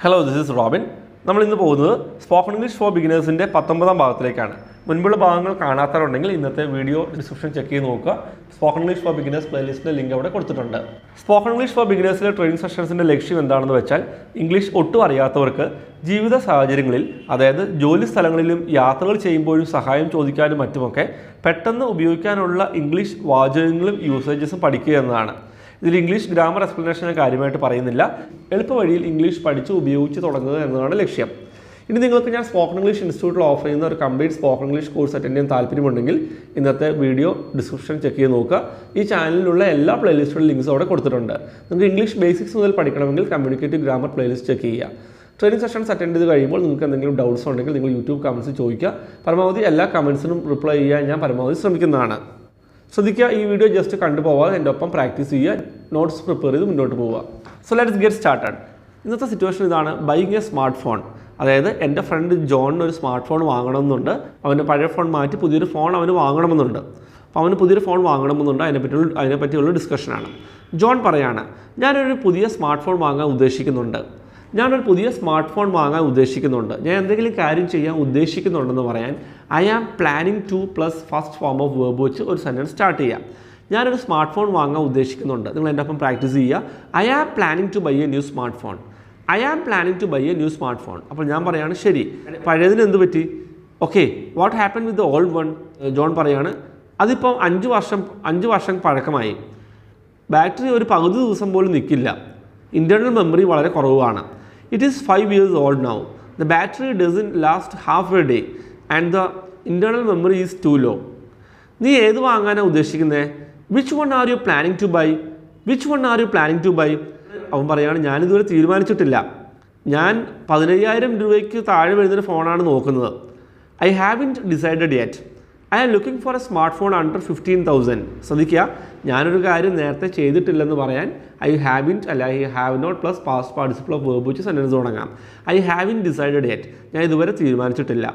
Hello, this is Robin. നമ്മൾ ഇന്ന് പോകുന്നത് സ്പോക്കൺ ഇംഗ്ലീഷ് ഫോർ ബിഗിനേഴ്സിൻ്റെ 19ാം ഭാഗത്തിലേക്കാണ്. മുൻപുള്ള ഭാഗങ്ങൾ കാണാത്തവരുണ്ടെങ്കിൽ ഇന്നത്തെ വീഡിയോ ഡിസ്ക്രിപ്ഷൻ ചെക്ക് ചെയ്ത് നോക്കുക. സ്പോക്കൺ ഇംഗ്ലീഷ് ഫോർ ബിഗിനേഴ്സ് പ്ലേലിസ്റ്റിൻ്റെ ലിങ്ക് അവിടെ കൊടുത്തിട്ടുണ്ട്. സ്പോക്കൺ ഇംഗ്ലീഷ് ഫോർ ബിഗിനേഴ്സിലെ ട്രെയിനിങ് സെഷൻസിൻ്റെ ലക്ഷ്യം എന്താണെന്ന് വെച്ചാൽ ഇംഗ്ലീഷ് ഒട്ടും അറിയാത്തവർക്ക് ജീവിത സാഹചര്യങ്ങളിൽ, അതായത് ജോലി സ്ഥലങ്ങളിലും യാത്രകൾ ചെയ്യുമ്പോഴും സഹായം ചോദിക്കാനും മറ്റുമൊക്കെ പെട്ടെന്ന് ഉപയോഗിക്കാനുള്ള ഇംഗ്ലീഷ് വാചകങ്ങളും യൂസേജസും പഠിക്കുക എന്നതാണ്. ഇതിൽ ഇംഗ്ലീഷ് ഗ്രാമർ എക്സ്പ്ലനേഷൻ കാര്യമായിട്ട് പറയുന്നില്ല. എളുപ്പ വഴിയിൽ ഇംഗ്ലീഷ് പഠിച്ച് ഉപയോഗിച്ച് തുടങ്ങുക എന്നതാണ് ലക്ഷ്യം. ഇനി നിങ്ങൾക്ക് ഞാൻ സ്പോക്കൺ ഇംഗ്ലീഷ് ഇൻസ്റ്റിറ്റ്യൂട്ടിൽ ഓഫർ ചെയ്യുന്ന ഒരു complete spoken English course attend ചെയ്യാൻ താല്പര്യമുണ്ടെങ്കിൽ ഇന്നത്തെ വീഡിയോ ഡിസ്ക്രിപ്ഷൻ ചെക്ക് ചെയ്ത് നോക്കുക. ഈ ചാനലിലുള്ള എല്ലാ പ്ലേലിസ്റ്റുകളുടെ ലിങ്ക്സ് അവിടെ കൊടുത്തിട്ടുണ്ട്. നിങ്ങൾക്ക് ഇംഗ്ലീഷ് ബേസിക്സ് മുതൽ പഠിക്കണമെങ്കിൽ കമ്മ്യൂണിക്കേറ്റീവ് ഗ്രാമർ പ്ലേലിസ്റ്റ് ചെക്ക് ചെയ്യുക. ട്രെയിനിങ് സെഷൻസ് അറ്റൻഡ് ചെയ്ത് കഴിയുമ്പോൾ നിങ്ങൾക്ക് എന്തെങ്കിലും ഡൗട്ട്സ് ഉണ്ടെങ്കിൽ നിങ്ങൾ യൂട്യൂബ് കമൻറ്റ്സ് ചോദിക്കുക. പരമാവധി എല്ലാ കമൻറ്റ്സിനും റിപ്ലൈ ചെയ്യാൻ ഞാൻ പരമാവധി ശ്രമിക്കുന്നതാണ്. ശ്രദ്ധിക്കുക, ഈ വീഡിയോ ജസ്റ്റ് കണ്ടുപോകാതെ എൻ്റെ ഒപ്പം പ്രാക്ടീസ് ചെയ്യുക, നോട്ട്സ് പ്രിപ്പയർ ചെയ്ത് മുന്നോട്ട് പോവുക. So let's get started. ഇന്നത്തെ സിറ്റുവേഷൻ ഇതാണ്: ബൈയിങ് എ സ്മാർട്ട് ഫോൺ. അതായത് എൻ്റെ ഫ്രണ്ട് ജോണിന് ഒരു സ്മാർട്ട് ഫോൺ വാങ്ങണമെന്നുണ്ട്. അവൻ്റെ പഴയ ഫോൺ മാറ്റി പുതിയൊരു ഫോൺ അവന് വാങ്ങണമെന്നുണ്ട്. അപ്പോൾ അവന് പുതിയൊരു ഫോൺ വാങ്ങണമെന്നുണ്ട്. അതിനെപ്പറ്റിയുള്ള ഡിസ്കഷനാണ്. ജോൺ പറയാണ്, ഞാനൊരു പുതിയ സ്മാർട്ട് ഫോൺ വാങ്ങാൻ ഉദ്ദേശിക്കുന്നുണ്ട്. ഞാൻ എന്തെങ്കിലും കാര്യം ചെയ്യാൻ ഉദ്ദേശിക്കുന്നുണ്ടെന്ന് പറയാൻ I am planning to plus first form of verb വെച്ച് ഒരു സെൻറ്റൻസ് സ്റ്റാർട്ട് ചെയ്യാം. ഞാനൊരു സ്മാർട്ട് ഫോൺ വാങ്ങാൻ ഉദ്ദേശിക്കുന്നുണ്ട്. നിങ്ങൾ എൻ്റെ ഒപ്പം പ്രാക്ടീസ് ചെയ്യുക. I am planning to buy a new smart phone. അപ്പോൾ ഞാൻ പറയാണ്, ശരി, പഴയതിന് എന്ത് പറ്റി? Okay, what happen with the old one? John പറയാണ്, അതിപ്പം 5 വർഷം പഴക്കമായി. ബാറ്ററി ഒരു പകുതി ദിവസം പോലും നിൽക്കില്ല. ഇൻറ്റേർണൽ മെമ്മറി വളരെ കുറവാണ്. It is 5 years old now. The battery doesn't last half a day and the internal memory is too low. നീ ഏത് വാങ്ങാനാണ് ഉദ്ദേശിക്കുന്നത്? Which one are you planning to buy? അവൻ പറയാണ്, ഞാനിതുവരെ തീരുമാനിച്ചിട്ടില്ല. ഞാൻ 15,000 രൂപയ്ക്ക് താഴെ വരുന്നൊരു ഫോണാണ് നോക്കുന്നത്. I haven't decided yet. I am looking for a smartphone under 15,000. ശ്രദ്ധിക്കുക, ഞാനൊരു കാര്യം നേരത്തെ ചെയ്തിട്ടില്ലെന്ന് പറയാൻ I have not plus past participle of verb വെച്ച് സെൻറ്റൻസ് തുടങ്ങാം. I haven't decided yet. ഞാൻ ഇതുവരെ തീരുമാനിച്ചിട്ടില്ല.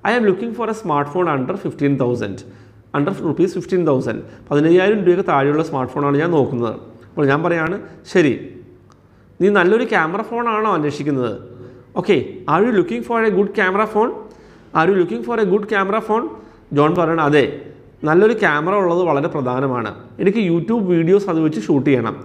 I am looking for a smart phone under ₹15,000. 15,000 രൂപയ്ക്ക് താഴെയുള്ള സ്മാർട്ട് ഫോണാണ് ഞാൻ നോക്കുന്നത്. അപ്പോൾ ഞാൻ പറയാണ്, ശരി, നീ നല്ലൊരു ക്യാമറ ഫോണാണോ അന്വേഷിക്കുന്നത്? Okay, are you looking for A good camera phone? John പറയണം, അതെ, നല്ലൊരു ക്യാമറ ഉള്ളത് വളരെ പ്രധാനമാണ്. എനിക്ക് യൂട്യൂബ് വീഡിയോസ് അത് വെച്ച് ഷൂട്ട് ചെയ്യണം.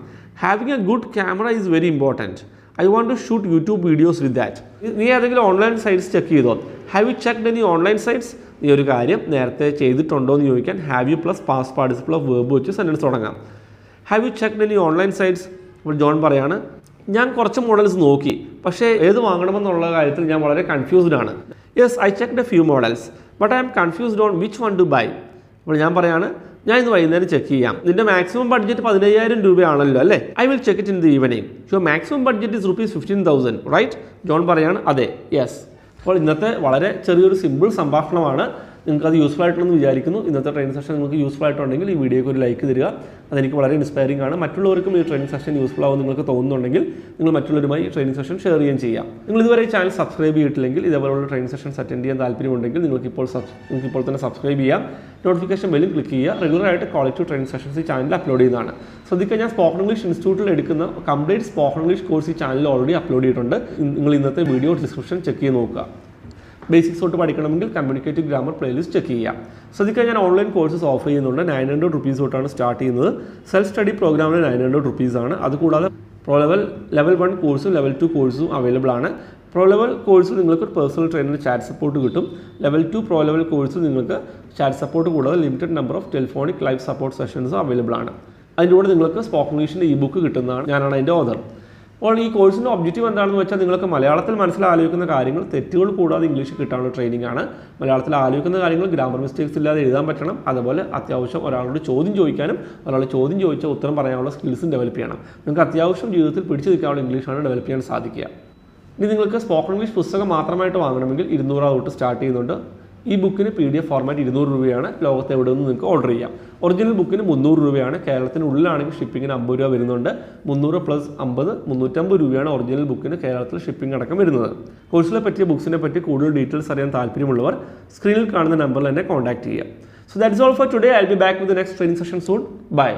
Having a good camera is very important. I want to shoot YouTube videos with that. നീ ഏതെങ്കിലും ഓൺലൈൻ സൈറ്റ്സ് ചെക്ക് ചെയ്തോ? Have you checked any online sites? നീ ഒരു കാര്യം നേരത്തെ ചെയ്തിട്ടുണ്ടോ എന്ന് ചോദിക്കാൻ have you plus past participle of verb വെച്ച് സെൻറ്റൻസ് തുടങ്ങാം. Have you checked any online sites? അപ്പോൾ ജോൺ പറയാണ്, ഞാൻ കുറച്ച് മോഡൽസ് നോക്കി, പക്ഷേ ഏത് വാങ്ങണമെന്നുള്ള കാര്യത്തിൽ ഞാൻ വളരെ കൺഫ്യൂസ്ഡ് ആണ്. Yes, I checked a few models but I am confused on which one to buy. അപ്പോൾ ഞാൻ പറയാണ്, ഞാൻ ഇന്ന് വൈകുന്നേരം ചെക്ക് ചെയ്യാം. നിന്റെ മാക്സിമം ബഡ്ജറ്റ് 15,000 രൂപയാണല്ലോ അല്ലേ? I will check it in the evening. Your maximum budget is ₹15,000, right? John പറയാണ്, അതെ, യെസ്. അപ്പോൾ ഇന്നത്തെ വളരെ ചെറിയൊരു സിമ്പിൾ സംഭാഷണമാണ്. നിങ്ങൾക്കത് യൂസ്ഫുൾ ആയിട്ടുണ്ടെന്ന് വിചാരിക്കുന്നു. ഇന്നത്തെ ട്രെയിനിങ് സെഷൻ നിങ്ങൾക്ക് യൂസ്ഫുൾ ആയിട്ടുണ്ടെങ്കിൽ ഈ വീഡിയോയ്ക്ക് ഒരു ലൈക്ക് തരിക. അതെനിക്ക് വളരെ ഇൻസ്പയറിംഗ് ആണ്. മറ്റുള്ളവർക്കും ഈ ട്രെയിനിങ് സെഷൻ യൂസ്ഫുൾ ആവും നിങ്ങൾക്ക് തോന്നുന്നുണ്ടെങ്കിൽ നിങ്ങൾ മറ്റുള്ളവരുമായി ഈ ട്രെയിനിങ് സെഷൻ ഷെയർ ചെയ്യാം. നിങ്ങൾ ഇതുവരെ ഈ ചാനൽ സബ്സ്ക്രൈബ് ചെയ്തിട്ടില്ലെങ്കിൽ, ഇതേപോലുള്ള ട്രെയിനിങ് സെഷൻസ് അറ്റൻഡ് ചെയ്യാൻ താല്പര്യമുണ്ടെങ്കിൽ നിങ്ങൾക്ക് ഇപ്പോൾ തന്നെ സബ്സ്ക്രൈബ് ചെയ്യാം. നോട്ടിഫിക്കേഷൻ ബെല്ലും ക്ലിക്ക് ചെയ്യുക. റെഗുലറായിട്ട് ക്വാളിറ്റി ട്രെയിനിങ് സെഷൻസ് ഈ ചാനലിൽ അപ്ലോഡ് ചെയ്യുന്നതാണ്. ശ്രദ്ധിക്കുക, ഞാൻ സ്പോക്കൺ ഇംഗ്ലീഷ് ഇൻസ്റ്റിറ്റ്യൂട്ടിൽ എടുക്കുന്ന കംപ്ലീറ്റ് സ്പോക്കൺ ഇംഗ്ലീഷ് കോഴ്സ് ഈ ചാനലിൽ ഓൾറെഡി അപ്ലോഡ് ചെയ്തിട്ടുണ്ട്. നിങ്ങൾ ഇന്നത്തെ വീഡിയോ ഡിസ്ക്രിപ്ഷൻ ചെക്ക് ചെയ്ത് നോക്കുക. ബേസിക്സ് തൊട്ട് പഠിക്കണമെങ്കിൽ കമ്മ്യൂണിക്കേറ്റീവ് ഗ്രാമർ പ്ലേലിസ്റ്റ് ചെക്ക് ചെയ്യാം. ശ്രദ്ധിക്കാൻ ഞാൻ ഓൺലൈൻ കോഴ്സസ് ഓഫർ ചെയ്യുന്നുണ്ട്. 900 rupees തൊട്ടാണ് സ്റ്റാർട്ട് ചെയ്യുന്നത്. സെൽഫ് സ്റ്റഡി പ്രോഗ്രാമിന് 900 rupees ആണ്. അതുകൂടാതെ പ്രോ ലെവൽ 1 കോഴ്സും ലെവൽ 2 കോഴ്സും അവൈലബിൾ ആണ്. പ്രോ ലെവൽ കോഴ്സിൽ നിങ്ങൾക്ക് ഒരു പേഴ്സണൽ ട്രെയിനർ ചാറ്റ് സപ്പോർട്ട് കിട്ടും. ലെവൽ 2 പ്രോ ലെവൽ കോഴ്സിൽ നിങ്ങൾക്ക് ചാറ്റ് സപ്പോർട്ട് കൂടാതെ limited number of telephonic live support സെഷൻസും അവൈലബിൾ ആണ്. അതിൻ്റെ കൂടെ നിങ്ങൾക്ക് സ്പോക്കൺ ഇംഗ്ലീഷിൻ്റെ ഇ ബുക്ക് കിട്ടുന്നതാണ്. ഞാനാണ് അതിൻ്റെ ഓതർ. അപ്പോൾ ഈ കോഴ്സിൻ്റെ ഒബ്ജക്റ്റീവ് എന്താണെന്ന് വെച്ചാൽ നിങ്ങൾക്ക് മലയാളത്തിൽ മനസ്സിലാലോചിക്കുന്ന കാര്യങ്ങൾ തെറ്റുകൾ കൂടാതെ ഇംഗ്ലീഷ് കിട്ടാനുള്ള ട്രെയിനിങ് ആണ്. മലയാളത്തിൽ ആലോചിക്കുന്ന കാര്യങ്ങൾ ഗ്രാമർ മിസ്റ്റേക്സ് ഇല്ലാതെ എഴുതാൻ പറ്റണം. അതുപോലെ അത്യാവശ്യം ഒരാളോട് ചോദ്യം ചോദിക്കാനും ഒരാൾ ചോദ്യം ചോദിച്ചാൽ ഉത്തരം പറയാനുള്ള സ്കിൽസും ഡെവലപ്പ് ചെയ്യണം. നിങ്ങൾക്ക് അത്യാവശ്യം ജീവിതത്തിൽ പിടിച്ചു നിൽക്കാനുള്ള ഇംഗ്ലീഷാണ് ഡെവലപ്പ് ചെയ്യാൻ സാധിക്കുക. ഇനി നിങ്ങൾക്ക് സ്പോക്കൺ ഇംഗ്ലീഷ് പുസ്തകം മാത്രമായിട്ട് വാങ്ങണമെങ്കിൽ 200 തൊട്ട് സ്റ്റാർട്ട് ചെയ്യുന്നുണ്ട്. ഈ ബുക്കിന് PDF ഫോർമാറ്റ് 200 രൂപയാണ്. ലോകത്ത് എവിടെ നിന്ന് നിങ്ങൾക്ക് ഓർഡർ ചെയ്യാം. ഒറിജിനൽ ബുക്കിന് 300 രൂപയാണ്. കേരളത്തിനുള്ളിലാണെങ്കിൽ ഷിപ്പിങ്ങിന് 50 രൂപ വരുന്നുണ്ട്. 300 + 50 350 രൂപയാണ് ഒറിജിനൽ ബുക്കിന് കേരളത്തിൽ ഷിപ്പിംഗ് അടക്കം വരുന്നത്. കോഴ്സിനെ പറ്റിയ ബുക്സിനെ പറ്റി കൂടുതൽ ഡീറ്റെയിൽസ് അറിയാൻ താല്പര്യമുള്ളവർ സ്ക്രീനിൽ കാണുന്ന നമ്പറിൽ എന്നെ കോൺടാക്ട് ചെയ്യുക. So that's all for today. I will be back with the next training session soon. By.